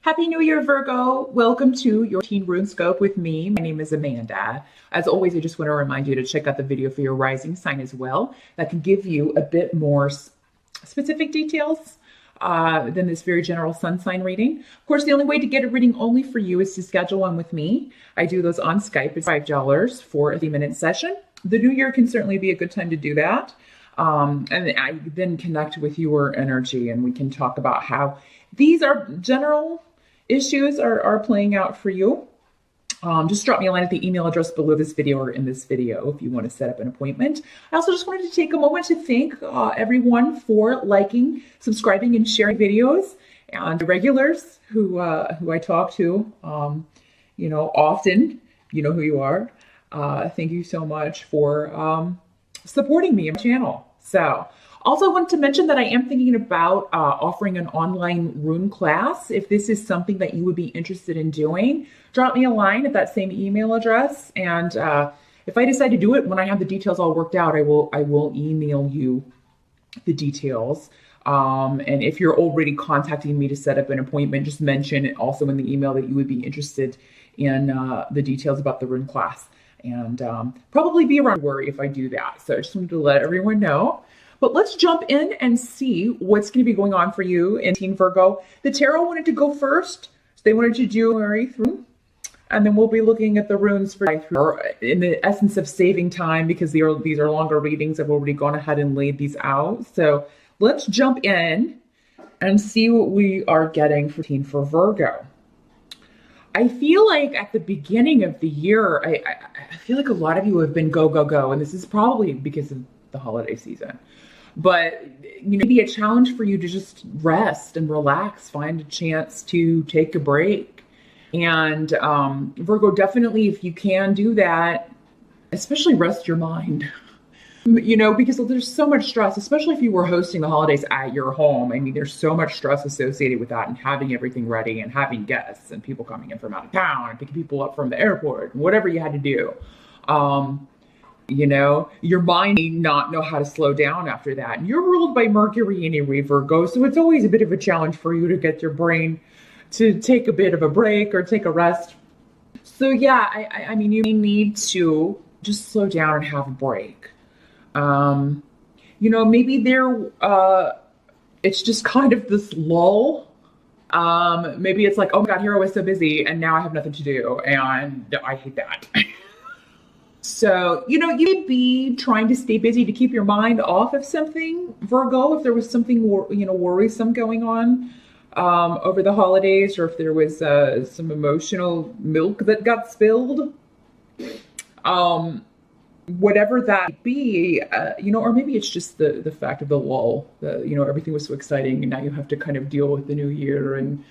Happy New Year, Virgo. Welcome to your Teen Rune Scope with me. My name is Amanda. As always, I just want to remind you to check out the video for your rising sign as well. That can give you a bit more specific details than this very general sun sign reading. Of course, the only way to get a reading only for you is to schedule one with me. I do those on Skype. It's $5 for a 3-minute session. The new year can certainly be a good time to do that. And I then connect with your energy and we can talk about how these are general issues are playing out for you. Just drop me a line at the email address below this video or in this video if you want to set up an appointment. I also just wanted to take a moment to thank everyone for liking, subscribing, and sharing videos, and the regulars who I talk to, often. You know who you are. Thank you so much for supporting me on my channel. So, also want to mention that I am thinking about offering an online rune class. If this is something that you would be interested in doing, drop me a line at that same email address. And if I decide to do it, when I have the details all worked out, I will email you the details. And if you're already contacting me to set up an appointment, just mention it also in the email that you would be interested in the details about the rune class. And probably be around worry if I do that. So I just wanted to let everyone know. But let's jump in and see what's going to be going on for you in Teen Virgo. The tarot wanted to go first. So they wanted to do January through. And then we'll be looking at the runes for in the essence of saving time, because these are longer readings. I've already gone ahead and laid these out. So let's jump in and see what we are getting for Teen for Virgo. I feel like at the beginning of the year, I feel like a lot of you have been go, go, go. And this is probably because of the holiday season. But, maybe a challenge for you to just rest and relax, find a chance to take a break. And Virgo, definitely, if you can do that, especially rest your mind, because there's so much stress, especially if you were hosting the holidays at your home. I mean, there's so much stress associated with that and having everything ready and having guests and people coming in from out of town and picking people up from the airport and whatever you had to do. Your mind may not know how to slow down after that. And you're ruled by Mercury anyway, Virgo. So it's always a bit of a challenge for you to get your brain to take a bit of a break or take a rest. So yeah, I mean, you need to just slow down and have a break. Maybe it's just kind of this lull. Maybe it's like, oh my God, here I was so busy and now I have nothing to do. And I hate that. So, you may be trying to stay busy to keep your mind off of something, Virgo, if there was something, worrisome going on over the holidays, or if there was some emotional milk that got spilled, whatever that might be, or maybe it's just the fact of the lull, everything was so exciting and now you have to kind of deal with the new year and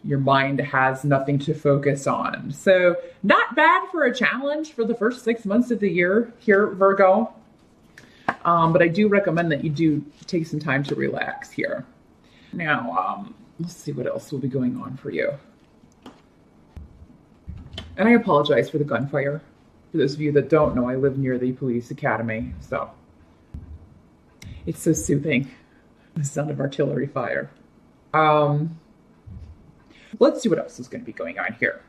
your mind has nothing to focus on. So not bad for a challenge for the first 6 months of the year here, Virgo. But I do recommend that you do take some time to relax here. Now, let's see what else will be going on for you. And I apologize for the gunfire. For those of you that don't know, I live near the police academy, so it's so soothing, the sound of artillery fire. Let's see what else is going to be going on here.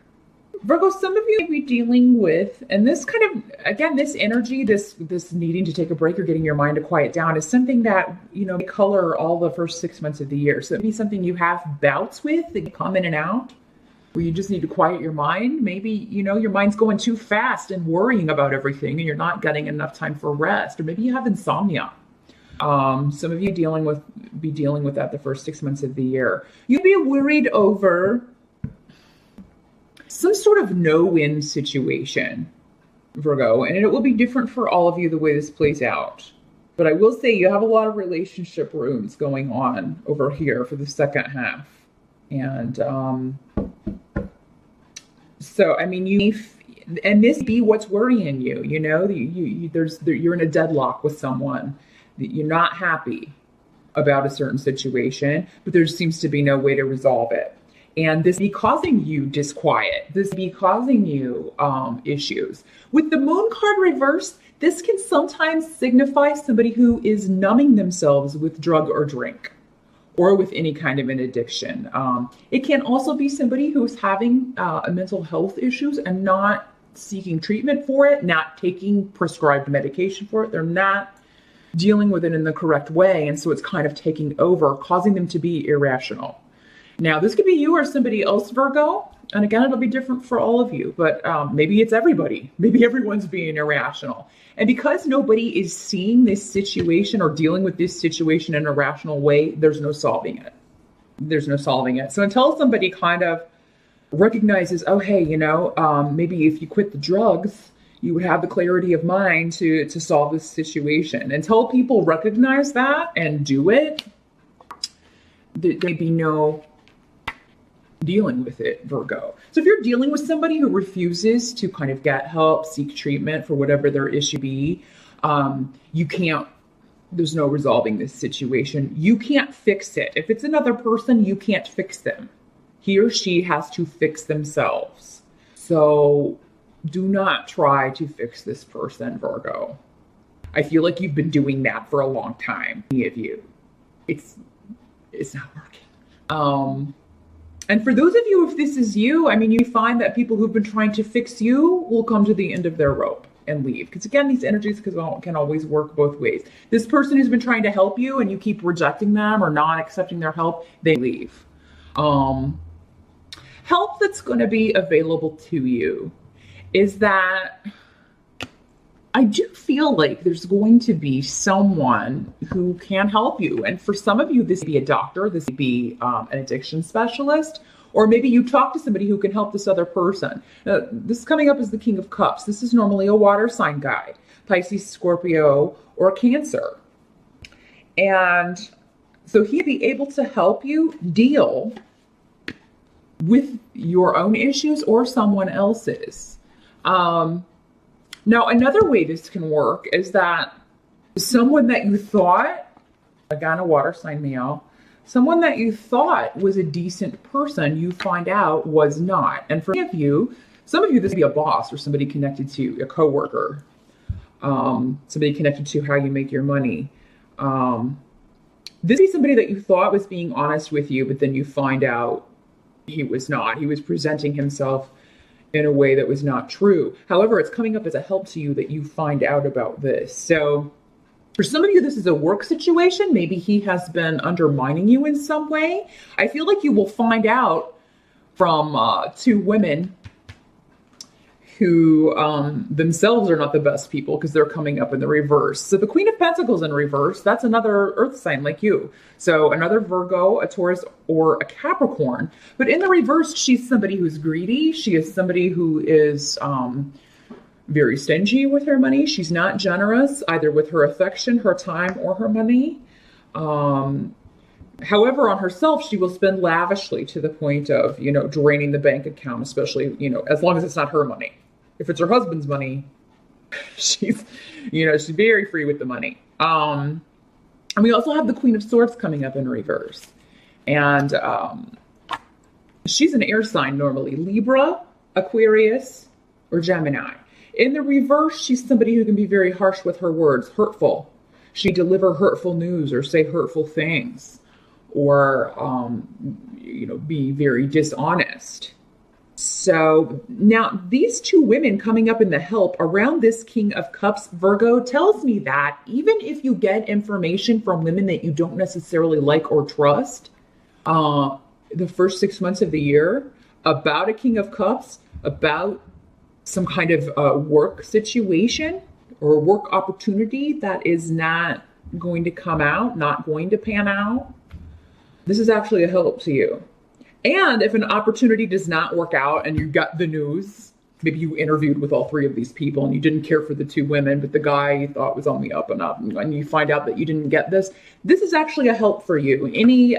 Virgo, some of you may be dealing with, and this kind of, again, this energy, this needing to take a break or getting your mind to quiet down is something that, may color all the first 6 months of the year. So it may be something you have bouts with that come in and out, where you just need to quiet your mind. Maybe, your mind's going too fast and worrying about everything and you're not getting enough time for rest, or maybe you have insomnia. Some of you be dealing with that the first 6 months of the year. You'd be worried over some sort of no-win situation, Virgo, and it will be different for all of you the way this plays out. But I will say you have a lot of relationship runes going on over here for the second half. And so, I mean, and this be what's worrying you, you're in a deadlock with someone. You're not happy about a certain situation, but there seems to be no way to resolve it. And this be causing you disquiet. This be causing you issues. With the moon card reversed, this can sometimes signify somebody who is numbing themselves with drug or drink, or with any kind of an addiction. It can also be somebody who's having mental health issues and not seeking treatment for it, not taking prescribed medication for it. They're not dealing with it in the correct way. And so it's kind of taking over, causing them to be irrational. Now, this could be you or somebody else, Virgo. And again, it'll be different for all of you, but maybe it's everybody. Maybe everyone's being irrational. And because nobody is seeing this situation or dealing with this situation in a rational way, there's no solving it. There's no solving it. So until somebody kind of recognizes, oh, hey, maybe if you quit the drugs, you would have the clarity of mind to solve this situation. Until people recognize that and do it, there'd be no dealing with it, Virgo. So if you're dealing with somebody who refuses to kind of get help, seek treatment for whatever their issue be, there's no resolving this situation. You can't fix it. If it's another person, you can't fix them. He or she has to fix themselves. So do not try to fix this person, Virgo. I feel like you've been doing that for a long time, many of you. It's not working. And for those of you, if this is you, you find that people who've been trying to fix you will come to the end of their rope and leave. Because again, these energies can always work both ways. This person who's been trying to help you and you keep rejecting them or not accepting their help, they leave. Help that's going to be available to you is that I do feel like there's going to be someone who can help you. And for some of you, this may be a doctor, this may be an addiction specialist, or maybe you talk to somebody who can help this other person. This is coming up as the King of Cups. This is normally a water sign guy, Pisces, Scorpio, or Cancer. And so he'd be able to help you deal with your own issues or someone else's. Now, another way this can work is that someone that you thought, again, a water sign male, someone that you thought was a decent person, you find out was not. And for some of you, this would be a boss or somebody connected to a coworker, somebody connected to how you make your money. This is somebody that you thought was being honest with you, but then you find out he was not. He was presenting himself in a way that was not true. However, it's coming up as a help to you that you find out about this. So for some of you, this is a work situation. Maybe he has been undermining you in some way. I feel like you will find out from two women who themselves are not the best people because they're coming up in the reverse. So the Queen of Pentacles in reverse, that's another earth sign like you. So another Virgo, a Taurus, or a Capricorn. But in the reverse, she's somebody who's greedy. She is somebody who is very stingy with her money. She's not generous either with her affection, her time, or her money. However, on herself, she will spend lavishly to the point of, draining the bank account, especially, as long as it's not her money. If it's her husband's money, she's very free with the money. And we also have the Queen of Swords coming up in reverse. And she's an air sign normally, Libra, Aquarius, or Gemini. In the reverse, she's somebody who can be very harsh with her words, hurtful. She deliver hurtful news or say hurtful things, or be very dishonest. So now these two women coming up in the help around this King of Cups, Virgo, tells me that even if you get information from women that you don't necessarily like or trust, the first 6 months of the year about a King of Cups, about some kind of work situation or work opportunity that is not going to come out, not going to pan out, this is actually a help to you. And if an opportunity does not work out and you got the news, maybe you interviewed with all three of these people and you didn't care for the two women, but the guy you thought was on the up and up, and you find out that you didn't get this is actually a help for you. Any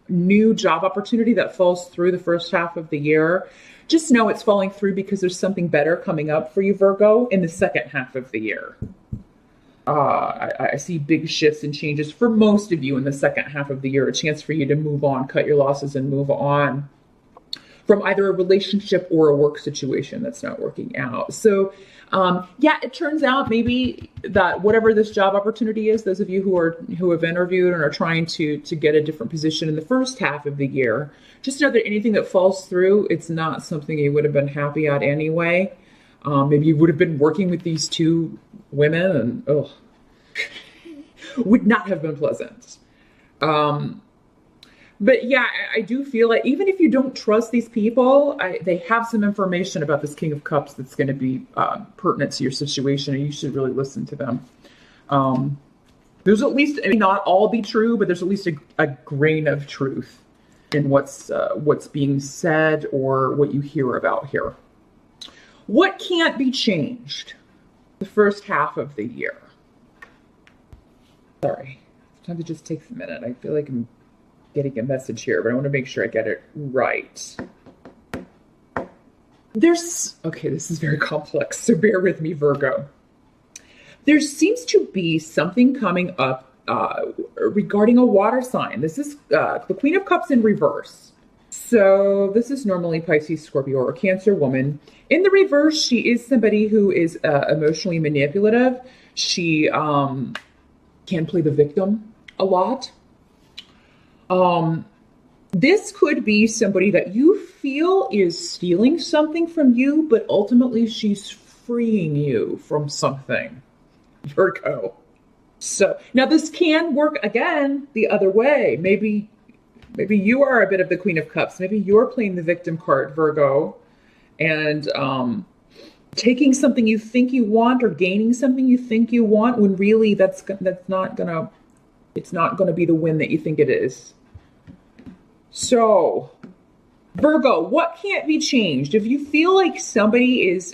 new job opportunity that falls through the first half of the year, just know it's falling through because there's something better coming up for you, Virgo, in the second half of the year. I see big shifts and changes for most of you in the second half of the year, a chance for you to move on, cut your losses, and move on from either a relationship or a work situation that's not working out. So Yeah, it turns out maybe that whatever this job opportunity is, those of you who have interviewed and are trying to get a different position in the first half of the year, just know that anything that falls through, it's not something you would have been happy at anyway. Maybe you would have been working with these two women and would not have been pleasant. But yeah, I do feel like even if you don't trust these people, they have some information about this King of Cups that's going to be pertinent to your situation, and you should really listen to them. There's at least, I mean, not all be true, but there's at least a grain of truth in what's being said or what you hear about here. What can't be changed the first half of the year? Sorry, sometimes it just takes a minute. I feel like I'm getting a message here, but I want to make sure I get it right. Okay, this is very complex, so bear with me, Virgo. There seems to be something coming up regarding a water sign. This is the Queen of Cups in reverse. So this is normally Pisces, Scorpio, or Cancer woman. In the reverse, she is somebody who is emotionally manipulative. She can play the victim a lot. This could be somebody that you feel is stealing something from you, but ultimately she's freeing you from something, Virgo. So now this can work again the other way. Maybe you are a bit of the Queen of Cups. Maybe you're playing the victim card, Virgo, and taking something you think you want or gaining something you think you want when really it's not gonna be the win that you think it is. So, Virgo, what can't be changed? If you feel like somebody has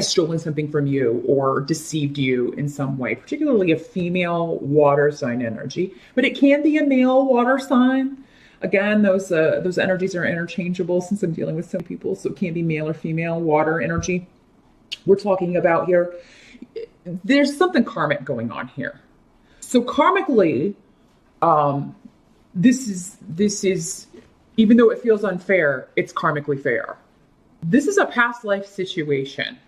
stolen something from you or deceived you in some way, particularly a female water sign energy, but it can be a male water sign. Again, those energies are interchangeable since I'm dealing with some people, so it can be male or female water energy we're talking about here. There's something karmic going on here. So karmically, this is, even though it feels unfair, it's karmically fair. This is a past life situation,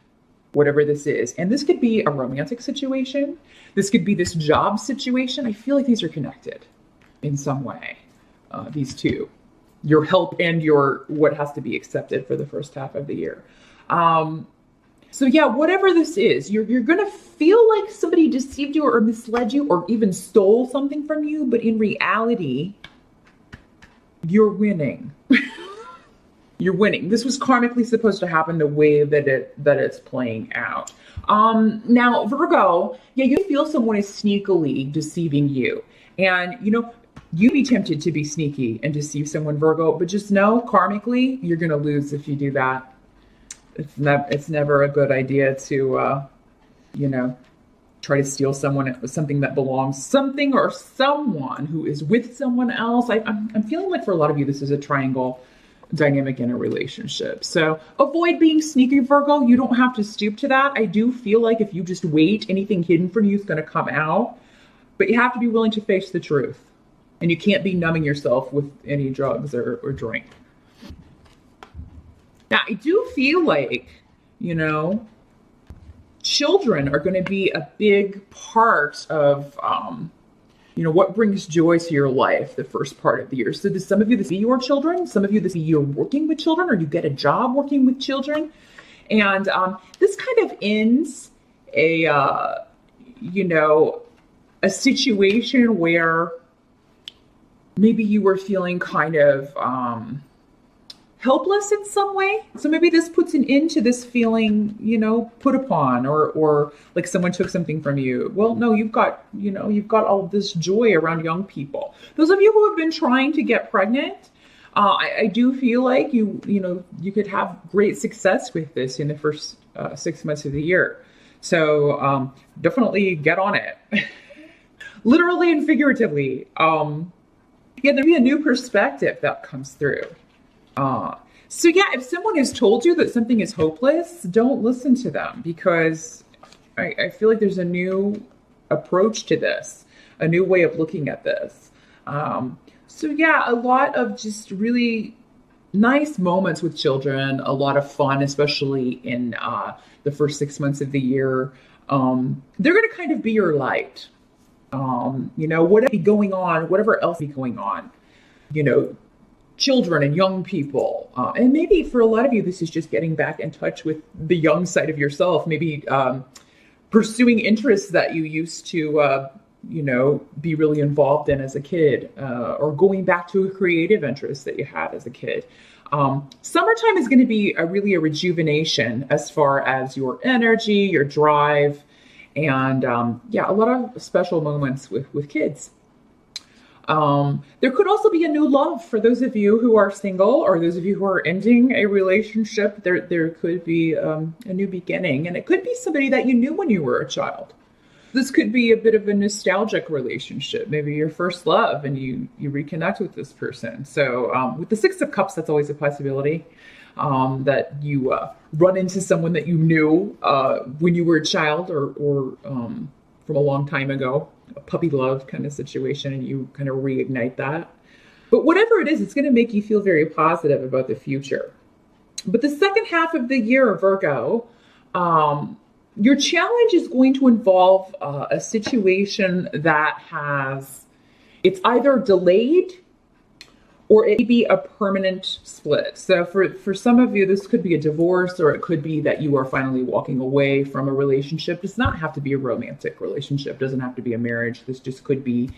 whatever this is. And this could be a romantic situation. This could be this job situation. I feel like these are connected in some way, these two. Your help and your what has to be accepted for the first half of the year. So yeah, whatever this is, you're going to feel like somebody deceived you or misled you or even stole something from you. But in reality, you're winning. You're winning. This was karmically supposed to happen the way that it's playing out. Now, Virgo, yeah, you feel someone is sneakily deceiving you. And, you'd be tempted to be sneaky and deceive someone, Virgo, but just know karmically, you're going to lose if you do that. It's never a good idea to, try to steal something that belongs, something or someone who is with someone else. I'm feeling like for a lot of you, this is a triangle dynamic in a relationship. So avoid being sneaky, Virgo. You don't have to stoop to that. I do feel like if you just wait, anything hidden from you is going to come out, but you have to be willing to face the truth. And you can't be numbing yourself with any drugs or drink. Now, I do feel like, children are going to be a big part of, what brings joy to your life the first part of the year. So does some of you this be your children? Some of you this be you're working with children or you get a job working with children. And this kind of ends a situation where maybe you were feeling kind of helpless in some way. So maybe this puts an end to this feeling, put upon or like someone took something from you. Well, no, you've got all this joy around young people. Those of you who have been trying to get pregnant, I do feel like you could have great success with this in the first 6 months of the year. So definitely get on it. Literally and figuratively. There'll be a new perspective that comes through. So yeah, if someone has told you that something is hopeless, don't listen to them because I feel like there's a new approach to this, a new way of looking at this. So yeah, a lot of just really nice moments with children, a lot of fun, especially in the first 6 months of the year. They're going to kind of be your light. Whatever be going on, whatever else be going on, you know, children and young people. And maybe for a lot of you, this is just getting back in touch with the young side of yourself, maybe pursuing interests that you used to, be really involved in as a kid, or going back to a creative interest that you had as a kid. Summertime is going to be really a rejuvenation as far as your energy, your drive, and a lot of special moments with kids. There could also be a new love for those of you who are single or those of you who are ending a relationship. There could be a new beginning, and it could be somebody that you knew when you were a child. This could be a bit of a nostalgic relationship, maybe your first love, and you reconnect with this person. So with the Six of Cups, that's always a possibility, that you run into someone that you knew when you were a child or from a long time ago, a puppy love kind of situation, and you kind of reignite that. But whatever it is, it's going to make you feel very positive about the future. But the second half of the year, Virgo, your challenge is going to involve a situation that it's either delayed or it may be a permanent split. So for some of you, this could be a divorce, or it could be that you are finally walking away from a relationship. It does not have to be a romantic relationship. It doesn't have to be a marriage. This just could be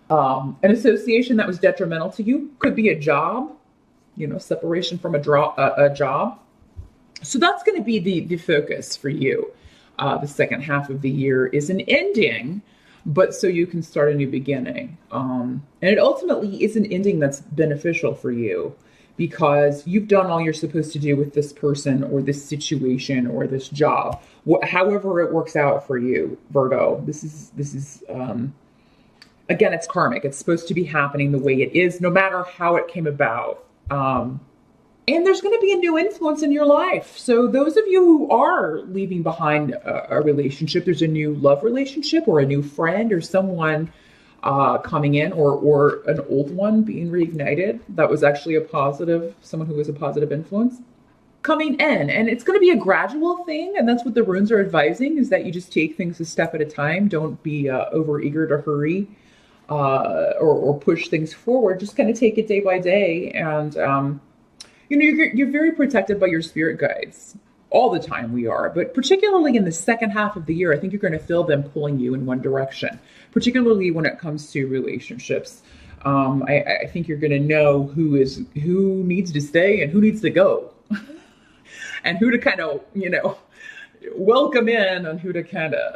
an association that was detrimental to you. Could be a job, separation from a job. So that's going to be the focus for you. The second half of the year is an ending, but so you can start a new beginning. And it ultimately is an ending that's beneficial for you because you've done all you're supposed to do with this person or this situation or this job. However it works out for you, Virgo, this is again, it's karmic. It's supposed to be happening the way it is, no matter how it came about. And there's going to be a new influence in your life. So those of you who are leaving behind a relationship, there's a new love relationship or a new friend or someone coming in or an old one being reignited. That was actually someone who was a positive influence coming in. And it's going to be a gradual thing. And that's what the runes are advising, is that you just take things a step at a time. Don't be overeager to hurry or push things forward. Just kind of take it day by day. And, you're very protected by your spirit guides. All the time we are, but particularly in the second half of the year, I think you're going to feel them pulling you in one direction, particularly when it comes to relationships. I think you're going to know who needs to stay and who needs to go and who to kind of, welcome in and who to kind of,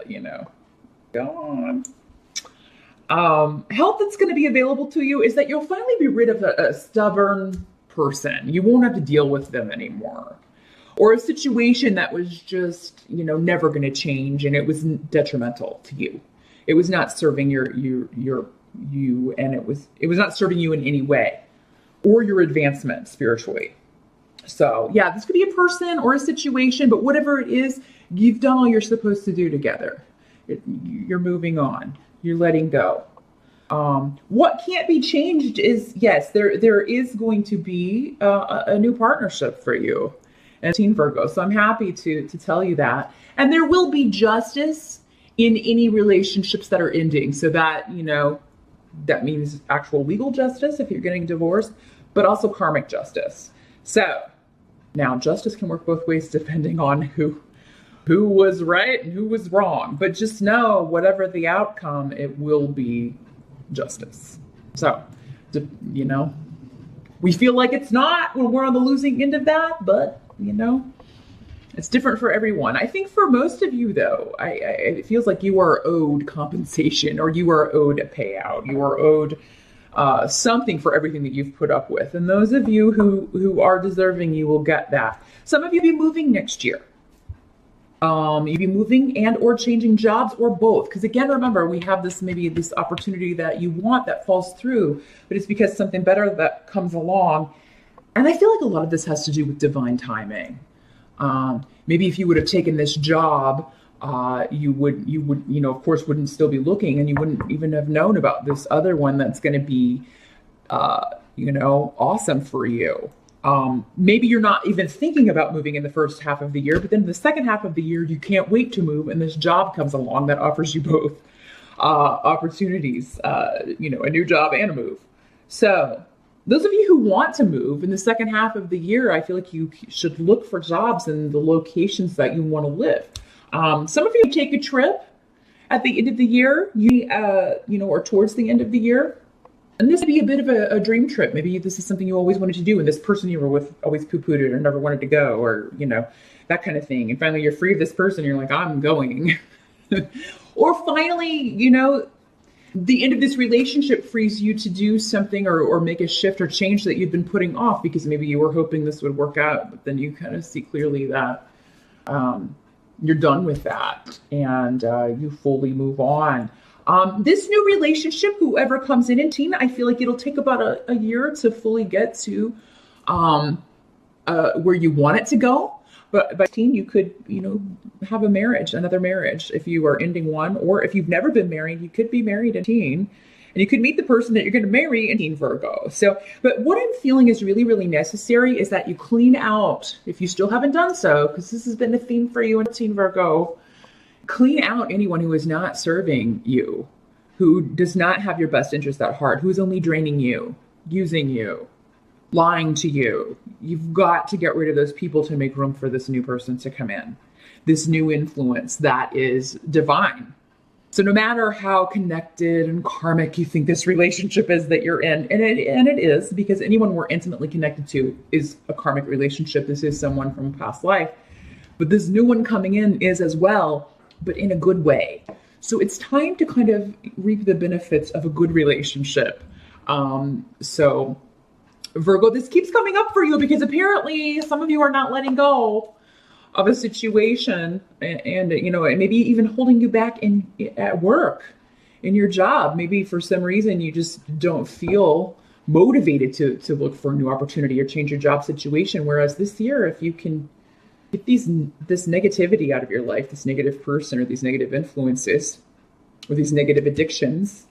go on. Help that's going to be available to you is that you'll finally be rid of a stubborn person. You won't have to deal with them anymore. Or a situation that was just, never going to change, and it was detrimental to you. It was not serving you, and it was not serving you in any way, or your advancement spiritually. So yeah, this could be a person or a situation, but whatever it is, you've done all you're supposed to do together. You're moving on. You're letting go. What can't be changed is, yes, there is going to be a new partnership for you and Teen Virgo. So I'm happy to tell you that. And there will be justice in any relationships that are ending. So that, that means actual legal justice if you're getting divorced, but also karmic justice. So now justice can work both ways depending on who was right and who was wrong. But just know, whatever the outcome, it will be justice. So, we feel like it's not when we're on the losing end of that, but, it's different for everyone. I think for most of you, though, it feels like you are owed compensation, or you are owed a payout. You are owed something for everything that you've put up with. And those of you who are deserving, you will get that. Some of you will be moving next year. You'll be moving and or changing jobs, or both. Because again, remember, we have this opportunity that you want that falls through, but it's because something better that comes along. And I feel like a lot of this has to do with divine timing. Maybe if you would have taken this job, you would, of course, wouldn't still be looking, and you wouldn't even have known about this other one that's going to be, awesome for you. Maybe you're not even thinking about moving in the first half of the year, but then the second half of the year, you can't wait to move, and this job comes along that offers you both opportunities, a new job and a move. So those of you who want to move in the second half of the year, I feel like you should look for jobs in the locations that you want to live. Some of you take a trip at the end of the year, or towards the end of the year. And this would be a bit of a dream trip. Maybe this is something you always wanted to do, and this person you were with always poo-pooed it or never wanted to go, or, that kind of thing. And finally you're free of this person, and you're like, I'm going. Or finally, the end of this relationship frees you to do something or make a shift or change that you've been putting off because maybe you were hoping this would work out, but then you kind of see clearly that you're done with that and you fully move on. This new relationship, whoever comes in teen, I feel like it'll take about a year to fully get to where you want it to go. But by teen, you could, have another marriage. If you are ending one, or if you've never been married, you could be married in teen, and you could meet the person that you're going to marry in teen Virgo. So, but what I'm feeling is really, really necessary is that you clean out, if you still haven't done so, because this has been a theme for you in teen Virgo, clean out anyone who is not serving you, who does not have your best interest at heart, who is only draining you, using you, lying to you. You've got to get rid of those people to make room for this new person to come in, this new influence that is divine. So no matter how connected and karmic you think this relationship is that you're in, and it is, because anyone we're intimately connected to is a karmic relationship. This is someone from a past life. But this new one coming in is as well, but in a good way. So it's time to kind of reap the benefits of a good relationship. So Virgo, this keeps coming up for you because apparently some of you are not letting go of a situation and maybe even holding you back at work, in your job. Maybe for some reason you just don't feel motivated to look for a new opportunity or change your job situation. Whereas this year, if you can get this negativity out of your life, this negative person or these negative influences or these negative addictions,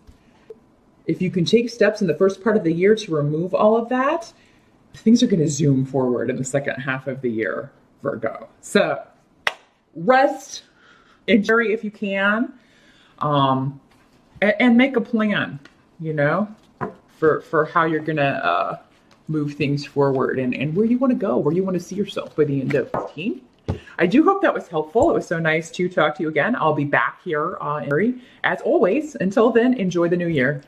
if you can take steps in the first part of the year to remove all of that, things are going to zoom forward in the second half of the year, Virgo. So rest, enjoy if you can, and make a plan, for how you're going to move things forward and where you want to go, where you want to see yourself by the end of 15. I do hope that was helpful. It was so nice to talk to you again. I'll be back here as always. Until then, enjoy the new year.